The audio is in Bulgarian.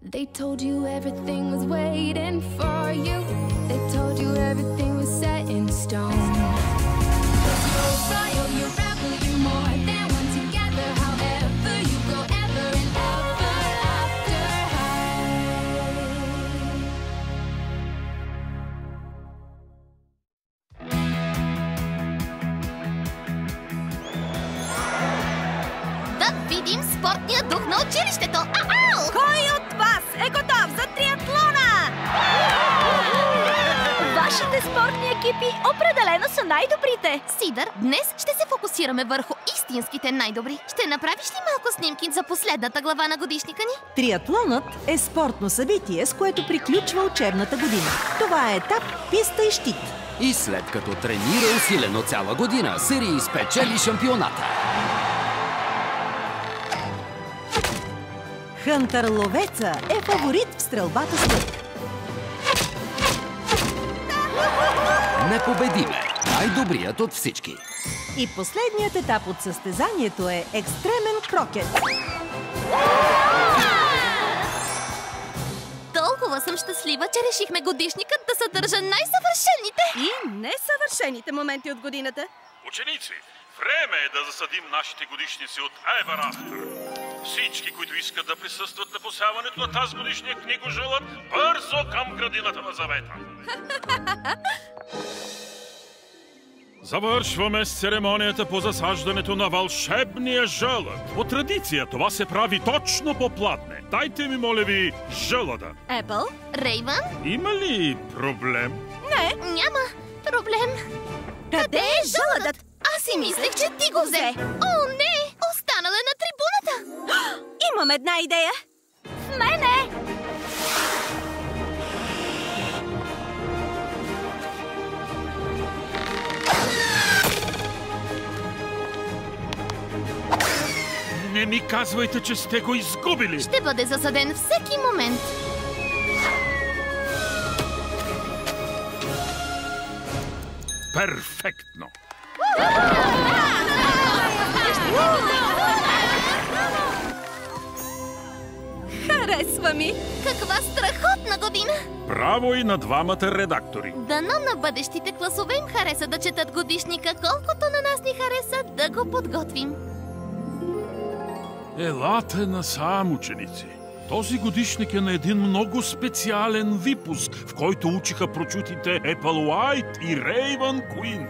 They told you everything was waiting for you. They told you everything was set in stone. You're royal, you're rebel, you're more than one together. However you go, ever and ever after high. Да видим спортния дух на училището! Кой от вас е готов за триатлона? Вашите спортни екипи определено са най-добрите. Сидър, днес ще се фокусираме върху истинските най-добри. Ще направиш ли малко снимки за последната глава на годишника ни? Триатлонът е спортно събитие, с което приключва учебната година. Това е етап писта и щит. И след като тренира усилено цяла година, Сири спечели шампионата. Хънтър ловеца е фаворит в стрелбата с лък. Непобедиме! Най-добрият от всички. И последният етап от състезанието е екстремен крокет. Толкова съм щастлива, че решихме годишникът да съдържа най-съвършените И несъвършените моменти от годината. Ученици, време е да засадим нашите годишници от Ever After. Всички, които искат да присъстват на посяването на тази годишния книгожълъд, бързо към градината на завета. Завършваме с церемонията по засаждането на вълшебния жълъд. По традиция това се прави точно по пладне. Дайте ми, моля ви, жълъда. Епъл? Рейвън? Има ли проблем? Не. Няма проблем. Къде е жълъдът? Аз си мислех, че ти го взе. О, не! Останал е на трибуната. Имам една идея. В мене! Не ми казвайте, че сте го изгубили! Ще бъде засаден всеки момент. Перфектно! Харесва ми! Каква страхотна година! Браво и на двамата редактори! Дано на бъдещите класове им хареса да четат годишника, колкото на нас ни хареса да го подготвим. Елате насам, ученици! Този годишник е на един много специален випуск, в който учиха прочутите Епъл Уайт и Рейвън Куин.